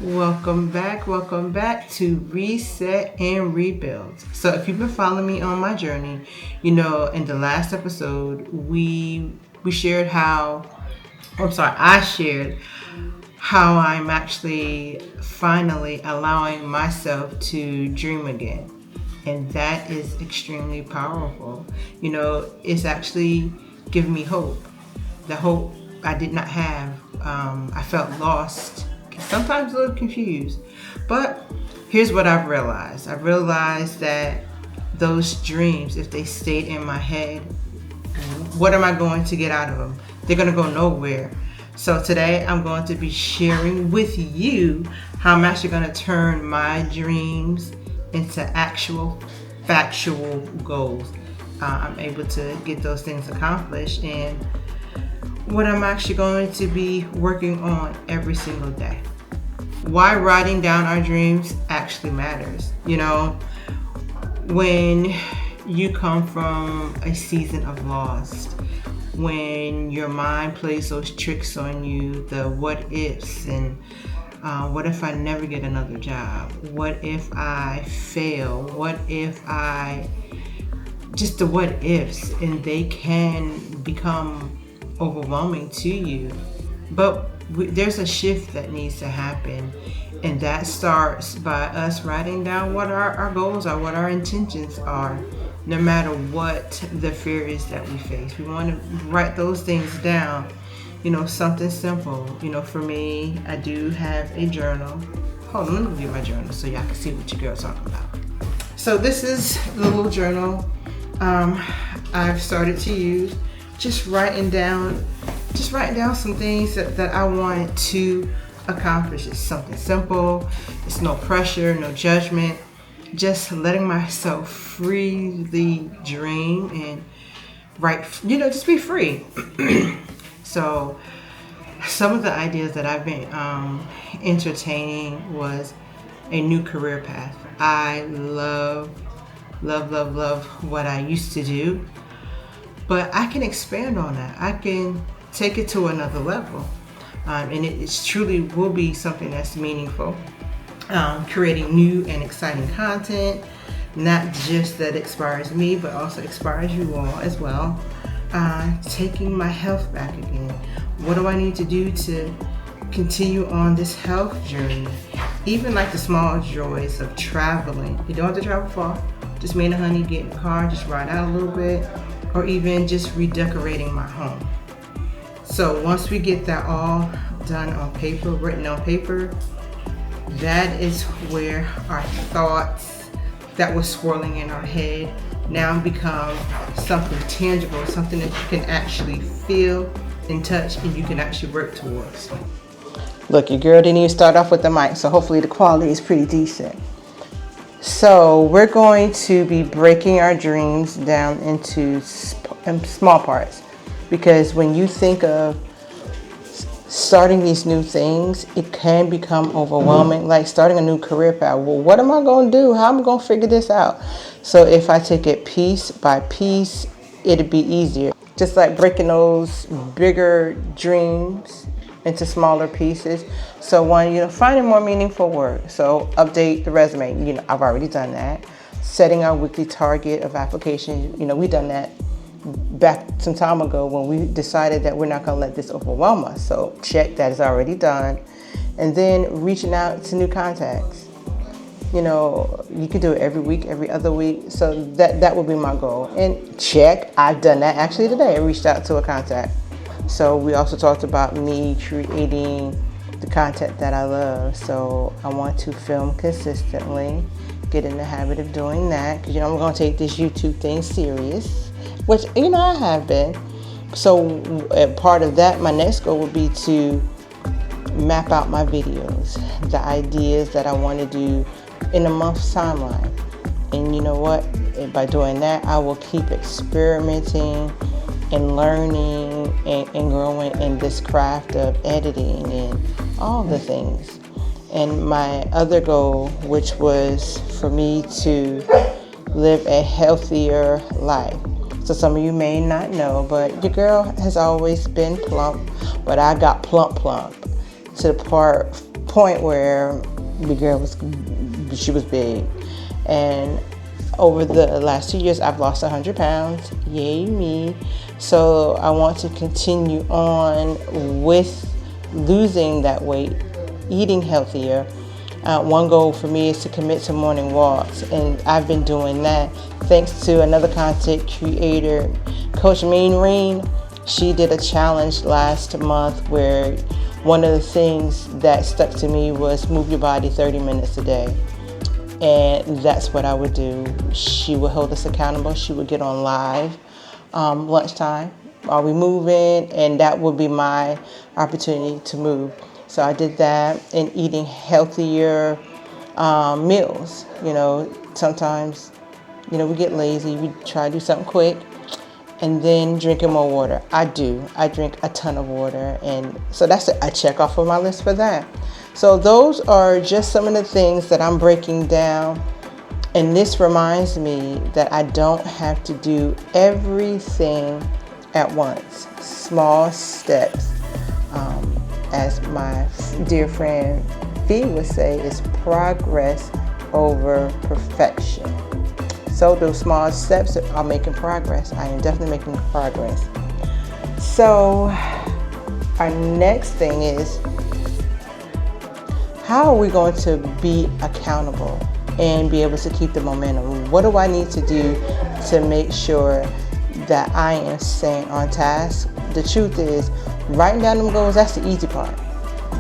Welcome back to Reset and Rebuild. So if you've been following me on my journey, in the last episode we shared I shared how I'm actually finally allowing myself to dream again. And that is extremely powerful. It's actually giving me hope. The hope I did not have. I felt lost, sometimes a little confused. But here's what I've realized. I've realized that those dreams, if they stayed in my head, what am I going to get out of them? They're going to go nowhere. So today I'm going to be sharing with you how I'm actually going to turn my dreams into actual factual goals. I'm able to get those things accomplished, and what I'm actually going to be working on every single day. Why writing down our dreams actually matters. When you come from a season of loss, when your mind plays those tricks on you, the what ifs, and what if I never get another job? What if I fail? What if just the what ifs, and they can become overwhelming to you. But there's a shift that needs to happen, and that starts by us writing down what our goals are, what our intentions are, no matter what the fear is that we face. We want to write those things down. Something simple. For me, I do have a journal. Hold on, let me give you my journal so y'all can see what your girl's talking about. So this is the little journal I've started to use. Just writing down some things that I want to accomplish. It's something simple. It's no pressure, no judgment. Just letting myself freely dream and write. Just be free. So, some of the ideas that I've been entertaining was a new career path. I love what I used to do. But I can expand on that. I can take it to another level. And it truly will be something that's meaningful. Creating new and exciting content, not just that inspires me, but also inspires you all as well. Taking my health back again. What do I need to do to continue on this health journey? Even like the small joys of traveling. You don't have to travel far. Just me and the honey get in the car, just ride out a little bit. Or even just redecorating my home. So once we get that all done on paper, written on paper, that is where our thoughts that were swirling in our head now become something tangible, something that you can actually feel and touch, and you can actually work towards. Look, your girl didn't even start off with the mic, so hopefully the quality is pretty decent. So we're going to be breaking our dreams down into small parts, because when you think of starting these new things, it can become overwhelming. Like starting a new career path. Well, what am I going to do? How am I going to figure this out? So if I take it piece by piece, it'd be easier. Just like breaking those bigger dreams into smaller pieces. So one, finding more meaningful work. So update the resume. I've already done that. Setting our weekly target of applications. We've done that back some time ago when we decided that we're not going to let this overwhelm us. So check, that is already done. And then reaching out to new contacts. You can do it every week, every other week. So that would be my goal. And check, I've done that actually today. I reached out to a contact. So we also talked about me creating the content that I love. So I want to film consistently, get in the habit of doing that. Because, I'm going to take this YouTube thing serious, which, I have been. So part of that, my next goal would be to map out my videos, the ideas that I want to do in a month's timeline. And you know what? By doing that, I will keep experimenting and learning and growing in this craft of editing and all the things. And my other goal, which was for me to live a healthier life. So some of you may not know, but your girl has always been plump, but I got plump to the part point where the girl was, she was big. And over the last 2 years, I've lost 100 pounds. Yay me. So I want to continue on with losing that weight, eating healthier. One goal for me is to commit to morning walks, and I've been doing that thanks to another content creator, Coach Mean Reen. She did a challenge last month where one of the things that stuck to me was move your body 30 minutes a day. And that's what I would do. She would hold us accountable. She would get on live lunchtime. Are we moving? And that would be my opportunity to move. So I did that, and eating healthier meals. Sometimes, we get lazy. We try to do something quick, and then drinking more water. I do. I drink a ton of water, and so that's a check off of my list for that. So those are just some of the things that I'm breaking down, and this reminds me that I don't have to do everything at once. Small steps, as my dear friend Fee would say, is progress over perfection. So those small steps are making progress. I am definitely making progress. So our next thing is, how are we going to be accountable and be able to keep the momentum? What do I need to do to make sure that I am staying on task? The truth is, writing down them goals, that's the easy part.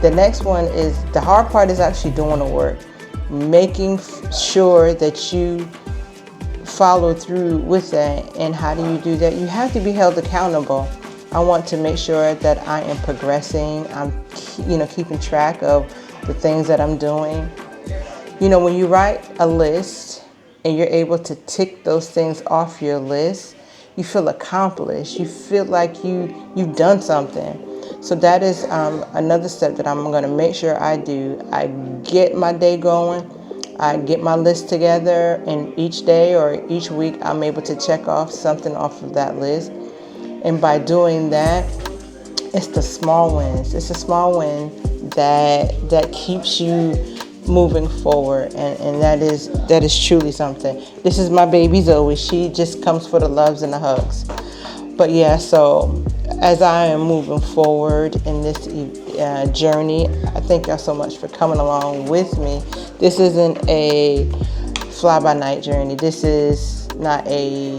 The next one is, the hard part is actually doing the work, making sure that you follow through with that. And how do you do that? You have to be held accountable. I want to make sure that I am progressing. I'm, keeping track of the things that I'm doing. When you write a list and you're able to tick those things off your list, you feel accomplished. You feel like you've done something. So that is another step that I'm going to make sure I do. I get my day going. I get my list together, and each day or each week I'm able to check off something off of that list. And by doing that, it's the small wins. It's a small win that keeps you moving forward, and that is truly something. This is my baby Zoe. She just comes for the loves and the hugs. But yeah, so as I am moving forward in this journey, I thank y'all so much for coming along with me. This isn't a fly-by-night journey. This is not a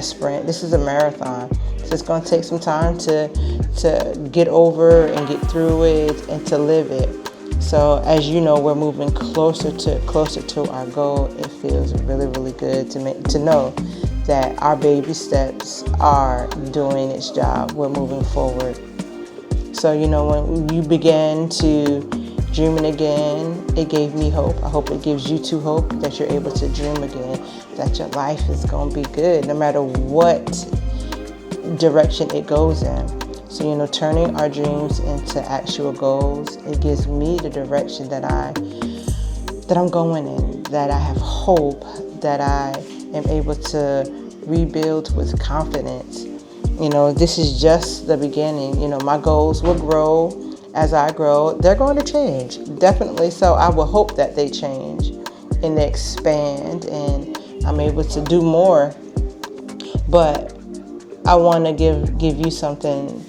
sprint. This is a marathon. So it's going to take some time to get over and get through it and to live it. So as you know, we're moving closer to our goal. It feels really, really good to know that our baby steps are doing its job. We're moving forward. So when you began to dreaming again, it gave me hope. I hope it gives you too hope that you're able to dream again, that your life is going to be good no matter what direction it goes in. So turning our dreams into actual goals, it gives me the direction that I'm going in, that I have hope, that I am able to rebuild with confidence. This is just the beginning. My goals will grow as I grow. They're going to change, definitely. So I will hope that they change and they expand and I'm able to do more. But I want to give you something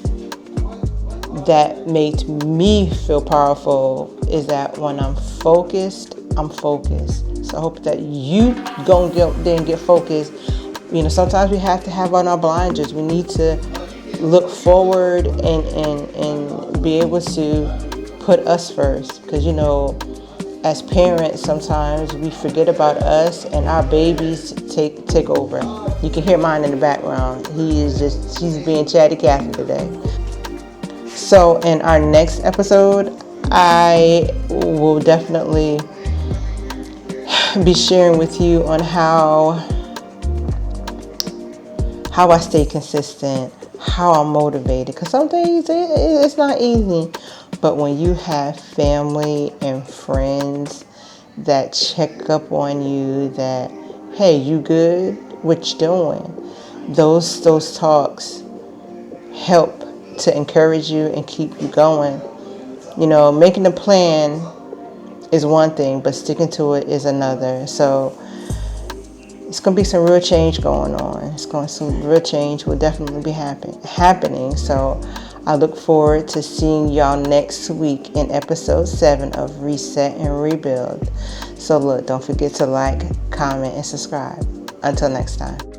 that made me feel powerful, is that when I'm focused, I'm focused. So I hope that you go and get focused. Sometimes we have to have on our blinders. We need to look forward and be able to put us first. Because, as parents, sometimes we forget about us and our babies take over. You can hear mine in the background. He's being chatty Cathy today. So in our next episode, I will definitely be sharing with you on how I stay consistent, how I'm motivated. Because some days it's not easy. But when you have family and friends that check up on you, that, hey, you good? What you doing? Those talks help to encourage you and keep you going. Making a plan is one thing, but sticking to it is another. So it's going to be some real change going on. Some real change will definitely be happening. So I look forward to seeing y'all next week in episode 7 of Reset and Rebuild. So look, don't forget to like, comment, and subscribe. Until next time.